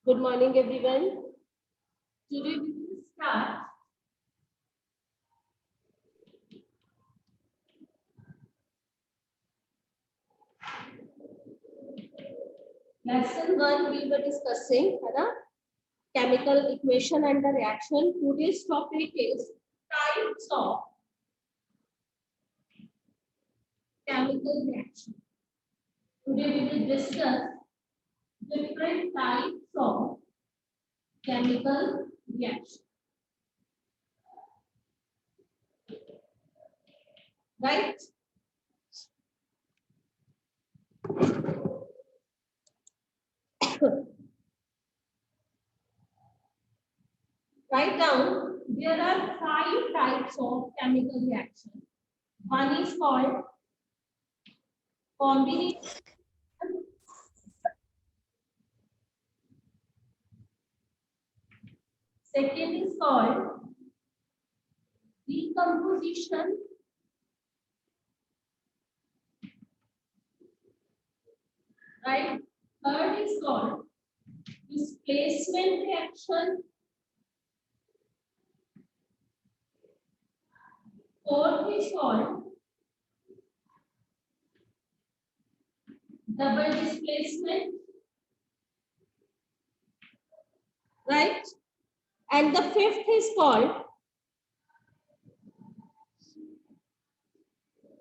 Good morning, everyone. Today we will start lesson 1. We were discussing chemical equation and the reaction. Today's topic is types of chemical reaction. Today we will discuss different types of chemical reaction. Right? Write down, there are 5 types of chemical reaction. One is called combination. Second is called decomposition. Right? Third is called displacement reaction. Fourth is called double displacement. Right? And the fifth is called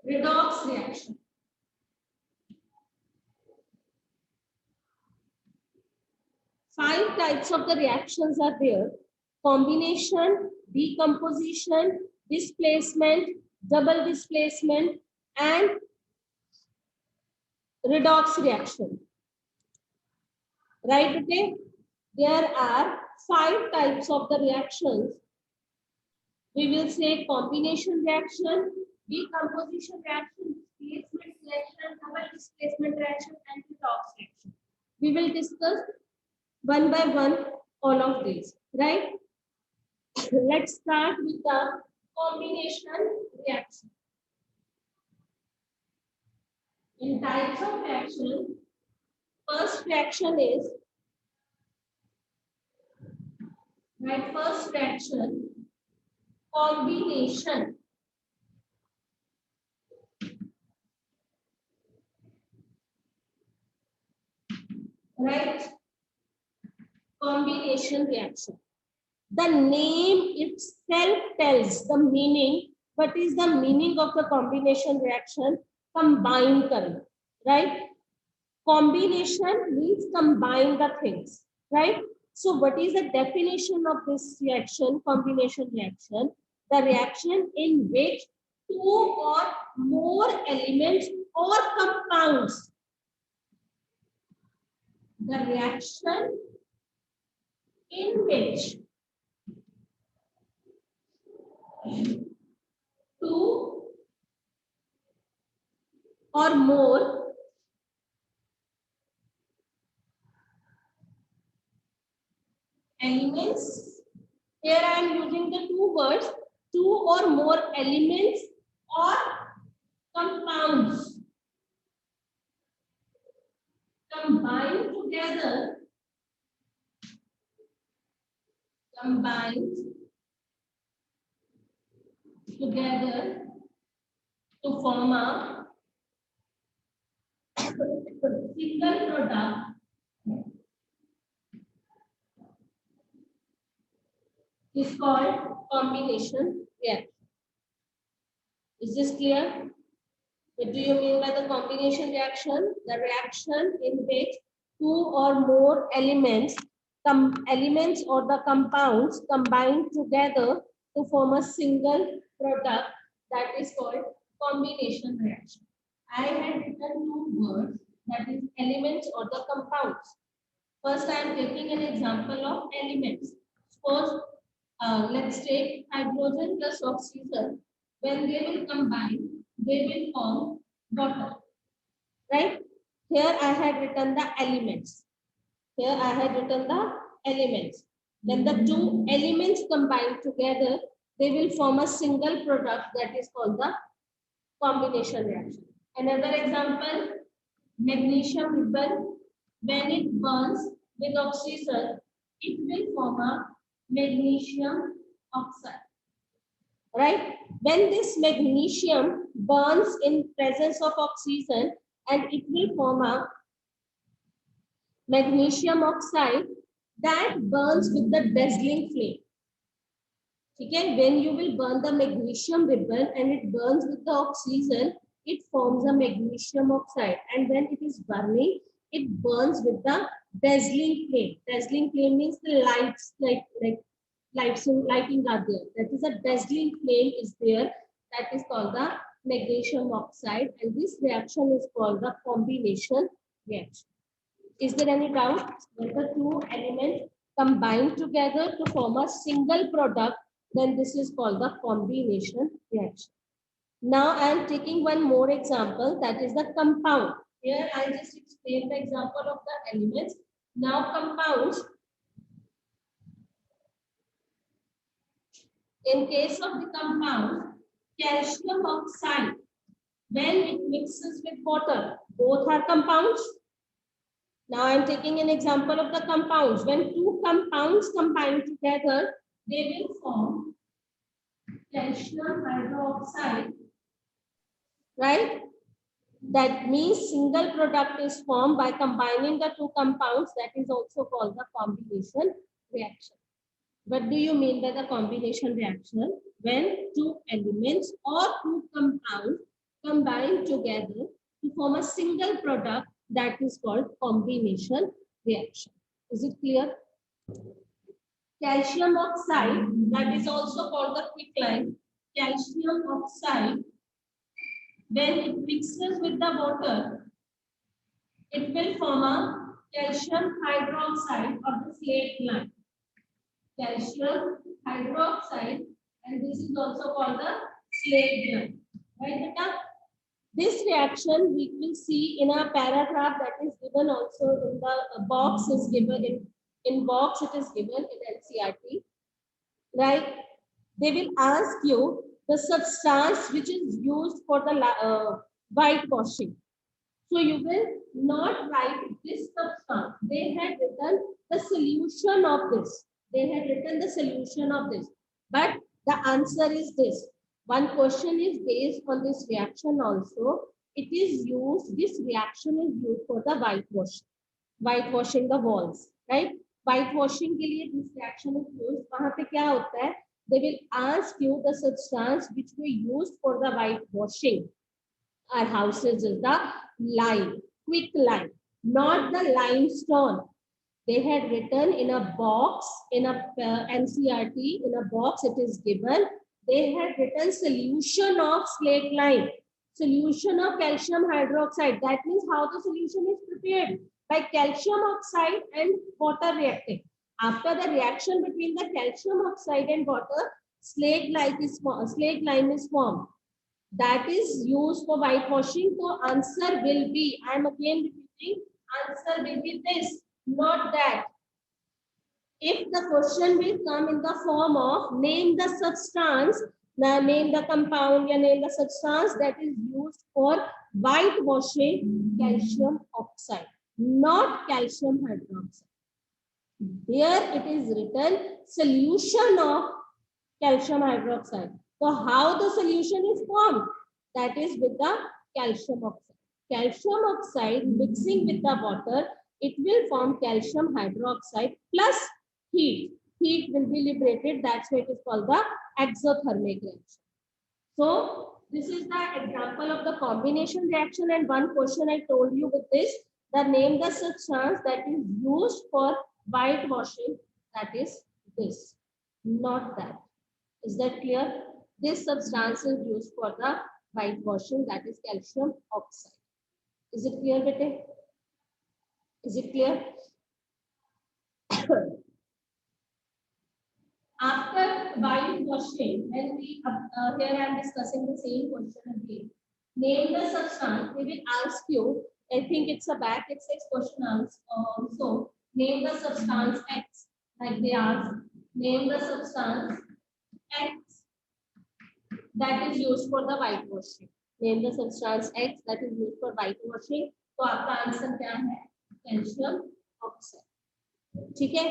redox reaction. Five types of the reactions are there: combination, decomposition, displacement, double displacement, and redox reaction. Right? Okay. There are 5 types of the reactions. We will say combination reaction, decomposition reaction, displacement reaction, double displacement reaction, and redox reaction. We will discuss one by one all of these, right? Let's start with the combination reaction. In types of reaction, first reaction is, right, first reaction, combination. Right? Combination reaction. The name itself tells the meaning. What is the meaning of the combination reaction? Combine karna, right? Combination means combine the things, right? So what is the definition of this reaction, combination reaction? The reaction in which 2 or more elements or compounds, the reaction in which 2 or more elements. Here I am using the 2 words, 2 or more elements or compounds combined together, to form a single product is called combination reaction. Is this clear? What do you mean by the combination reaction? The reaction in which 2 or more elements or the compounds combine together to form a single product, that is called combination reaction. I had written 2 words, that is elements or the compounds. First, I am taking an example of elements. Suppose, let's take hydrogen plus oxygen. When they will combine, they will form water. Right? Here I had written the elements. Here I had written the elements. When the 2 elements combine together, they will form a single product, that is called the combination reaction. Another example, magnesium ribbon. When it burns, with oxygen, it will form a magnesium oxide. Right? When this magnesium burns in presence of oxygen, and it will form a magnesium oxide that burns with the dazzling flame. Okay, when you will burn the magnesium ribbon and it burns with the oxygen, it forms a magnesium oxide, and when it is burning, it burns with the dazzling flame. Dazzling flame means the lights, like lighting are there. That is a dazzling flame is there. That is called the magnesium oxide, and this reaction is called the combination reaction. Is there any doubt? When the two elements combine together to form a single product, then this is called the combination reaction. Now I am taking one more example, that is the compound. Here I just explained the example of the elements. Now compounds. In case of the compound, calcium oxide, when it mixes with water, both are compounds. Now I am taking an example of the compounds. When two compounds combine together, they will form calcium hydroxide, right? That means single product is formed by combining the two compounds. That is also called the combination reaction. What do you mean by the combination reaction? When two elements or two compounds combine together to form a single product, that is called combination reaction. Is it clear? Calcium oxide, that is also called the quicklime. Calcium oxide, when it mixes with the water, it will form a calcium hydroxide or the slate lime. Calcium hydroxide, and this is also called the slate lime. Right, beta? This reaction we will see in a paragraph that is given also in the box is given in box, it is given in NCERT. Right? They will ask you the substance which is used for the whitewashing. So you will not write this substance. They had written the solution of this. They had written the solution of this. But the answer is this. One question is based on this reaction also. It is used, this reaction is used for the whitewashing the walls, right? Whitewashing के लिए this reaction is used. वहाँ पे क्या होता है? They will ask you the substance which we used for the whitewashing our houses is the lime, quicklime, not the limestone. They had written in a box, in a NCERT, in a box it is given. They had written solution of slate lime, solution of calcium hydroxide. That means how the solution is prepared by calcium oxide and water reacting. After the reaction between the calcium oxide and water, slate lime is formed. That is used for whitewashing. So answer will be, I am again repeating, answer will be this, not that. If the question will come in the form of name the substance, name the compound, or name the substance that is used for whitewashing, calcium oxide, not calcium hydroxide. There it is written solution of calcium hydroxide. So how the solution is formed? That is with the calcium oxide. Calcium oxide mixing with the water, it will form calcium hydroxide plus heat. Heat will be liberated. That's why it is called the exothermic reaction. So this is the example of the combination reaction, and one question I told you with this, the name the substance that is used for whitewashing, that is this, not that. Is that clear? This substance is used for the whitewashing, that is calcium oxide. Is it clear, bete? Is it clear? After whitewashing, when we here I am discussing the same question again. Name the substance. They will ask you. I think it's a back exercise question also. Name the substance X. Like they ask. Name the substance X that is used for the whitewashing. Name the substance X that is used for whitewashing. तो आपका answer क्या है? Calcium oxide. ठीक है.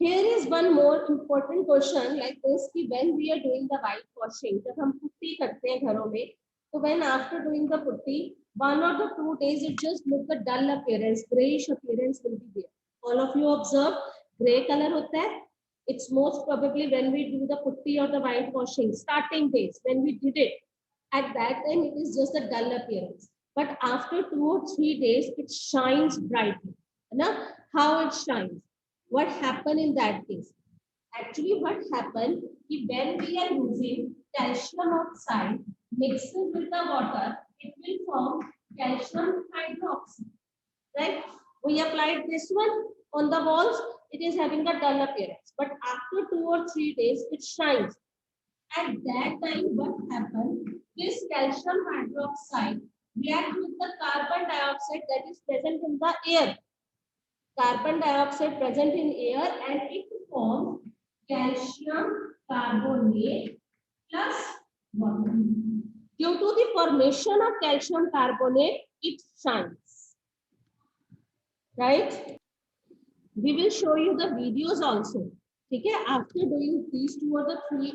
Here is one more important question like this कि when we are doing the white washing, जब हम putty करते हैं घरों में, तो when after doing the putty, 1 or 2 days it just look a dull appearance, grayish appearance will be there. All of you observe gray color होता है. It's most probably when we do the putty or the white washing, starting days when we did it, at that time it is just a dull appearance. But after 2 or 3 days, it shines brightly. Na? How it shines? What happened in that case? Actually, what happened when we are using calcium oxide mixed with the water, it will form calcium hydroxide. Right? We applied this one on the walls, it is having a dull appearance. But after 2 or 3 days, it shines. At that time, what happened? This calcium hydroxide reacts with the carbon dioxide that is present in the air. Carbon dioxide present in air and it forms calcium carbonate plus water. Due to the formation of calcium carbonate, it shines. Right? We will show you the videos also. Okay, after doing these 2 or the 3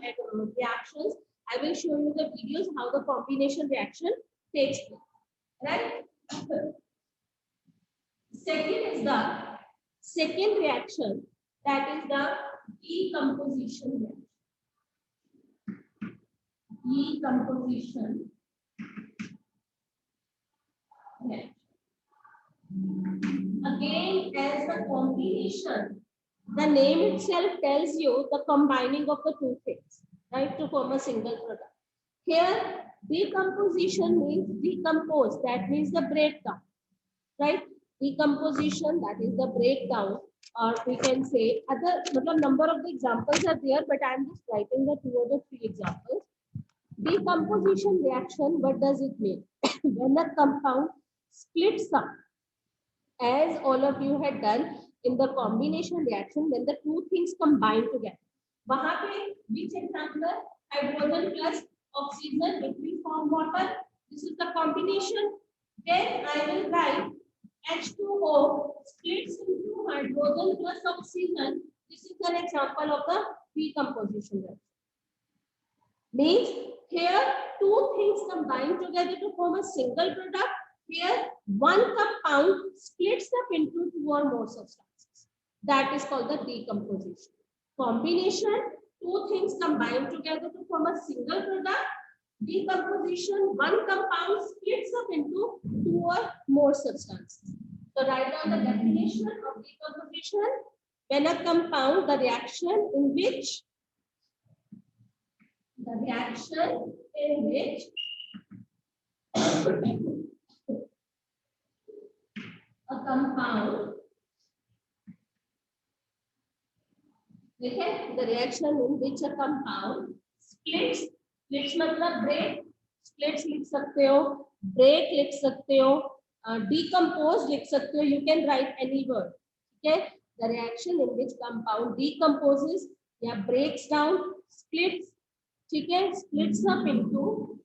reactions, I will show you the videos how the combination reaction takes place. Right? Second reaction, that is the decomposition reaction. Decomposition reaction. Again, as the combination, the name itself tells you the combining of the two things, right, to form a single product. Here, decomposition means decompose, that means the breakdown, right? Decomposition, that is the breakdown, or we can say other number of the examples are there, but I am just writing the 2 or the 3 examples. Decomposition reaction, what does it mean? When a compound splits up, as all of you had done in the combination reaction, when the two things combine together. वहाँ पे which example? Hydrogen plus oxygen, it will form water. This is the combination. Then I will write H2O splits into hydrogen plus oxygen. This is an example of the decomposition reaction. Means here two things combine together to form a single product. Here, one compound splits up into 2 or more substances. That is called the decomposition. Combination, two things combine together to form a single product. Decomposition, one compound splits up into 2 or more substances. So write down the definition of decomposition. When a compound, the reaction in which a compound, okay, the reaction in which a compound splits मतलब break, splits लिख सकते हो, break लिख सकते हो, decompose लिख सकते हो, you can write any word. Okay, the reaction in which compound decomposes या breaks down, splits, ठीक है, splits up into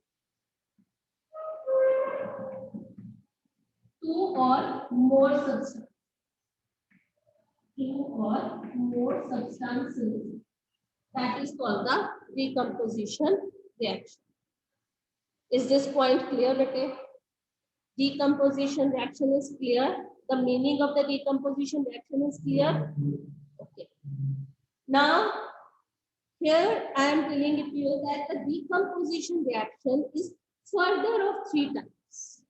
2 or more substances. 2 or more substances, that is called the decomposition reaction. Is this point clear, bete? Decomposition reaction is clear. The meaning of the decomposition reaction is clear. Okay. Now, here I am telling it to you that the decomposition reaction is further of 3 types.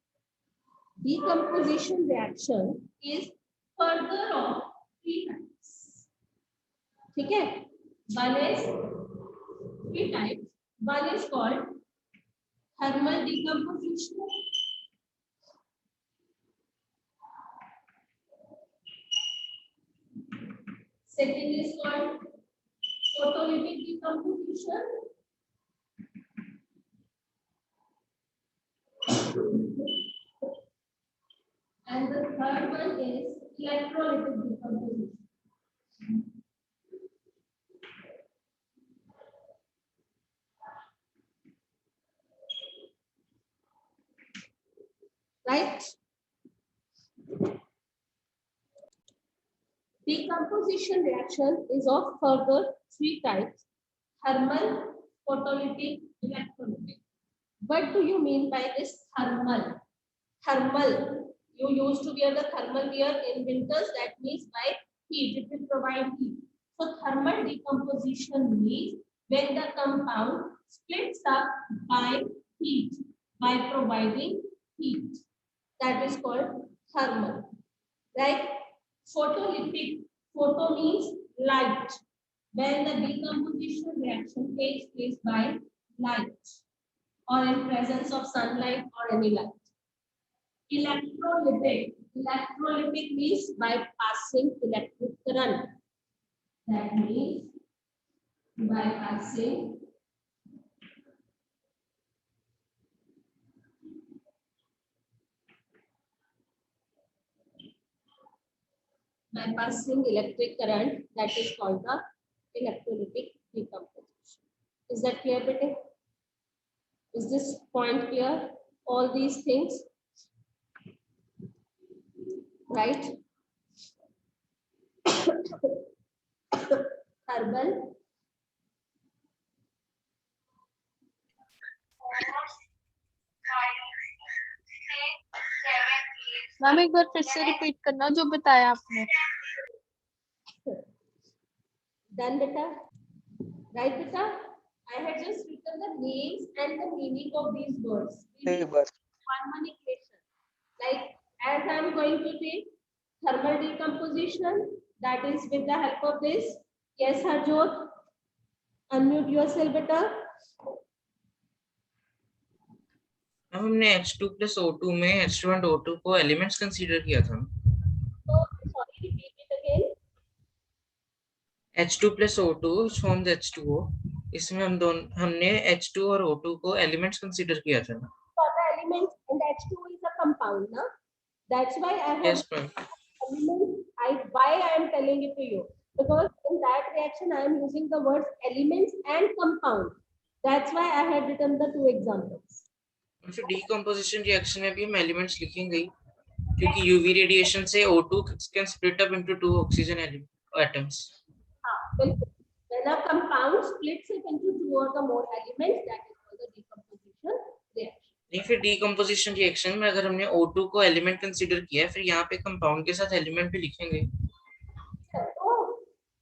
Decomposition reaction is further of 3 types. ठीक है? One is 3 types. One is called thermal decomposition. Second is called photolytic decomposition. And the third one is electrolytic decomposition. Right? Decomposition reaction is of further three types: thermal, photolytic, electrolytic. What do you mean by this thermal? Thermal. You used to wear the thermal wear in winters. That means by heat, it will provide heat. So thermal decomposition means when the compound splits up by heat, by providing heat. That is called thermal. Right? Photolytic. Photo means light. When the decomposition reaction takes place by light or in presence of sunlight or any light. Electrolytic. Electrolytic means by passing electric current. That means by passing electric current, that is called the electrolytic decomposition. Is that clear, bete? Is this point clear? All these things, right? Thermal, ma'am एक बार फिर से repeat करना जो बताया आपने. done, beta? Right, beta? I had just written the names and the meaning of these words. One equation. Like as I am going to take thermal decomposition, that is with the help of this. Yes, Harjot. Unmute yourself, beta. हमने H2 plus O2 में H2 and O2 को elements consider किया था. So sorry, repeat it again. H2 plus O2 which forms H2O. इसमें हमने H2 और O2 को elements consider किया था. For the elements, and H2 is a compound, na? That's why I have Yes, ma'am. elements. Why I am telling it to you? Because in that reaction I am using the words elements and compound. That's why I had written the two examples. फिर decomposition reaction में भी हम elements लिखेंगे क्योंकि UV radiation से O2 can split up into two oxygen atoms. When a compound splits it into two or the more elements, that is called the decomposition reaction. नहीं, फिर decomposition reaction में अगर हमने O2 को element consider किया है, फिर यहाँ पे कंपाउंड के साथ एलिमेंट भी लिखेंगे.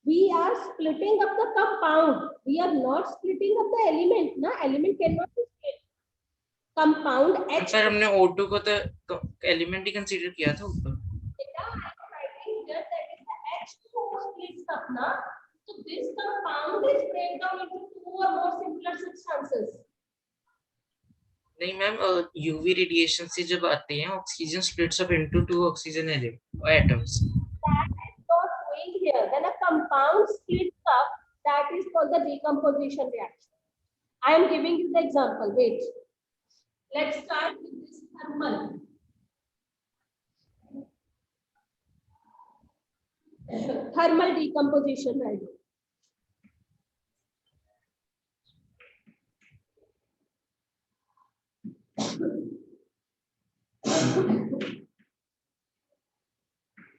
We are splitting up the compound. We are not splitting up the element. Na element cannot be split. Compound H. Sir हमने O2 को तो एलिमेंट ही कंसीडर किया था ऊपर. H2 splits up, na? So this compound is break down into two or more simpler substances. नहीं ma'am, UV radiation से जब आते हैं oxygen splits up into two oxygen atoms. That is not going here. When a compound splits up, that is called the decomposition reaction. I am giving you the example. Wait. Let's start with this thermal. Thermal decomposition, right?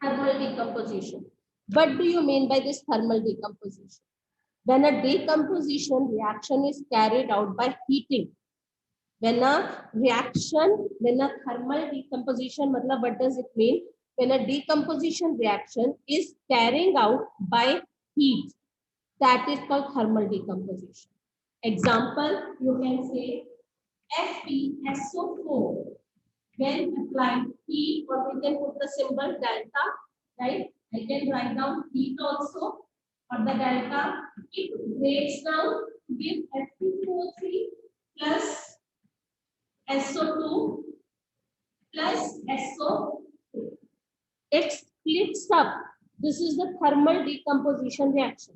Thermal decomposition. What do you mean by this thermal decomposition? When a decomposition reaction is carried out by heating. When a thermal decomposition, what does it mean? When a decomposition reaction is carrying out by heat, that is called thermal decomposition. Example, you can say FeSO4. When applied heat, or we can put the symbol delta, right? I can write down heat also, or the delta. It breaks down to give Fe2O3 plus SO2 plus SO2. It splits up. This is the thermal decomposition reaction.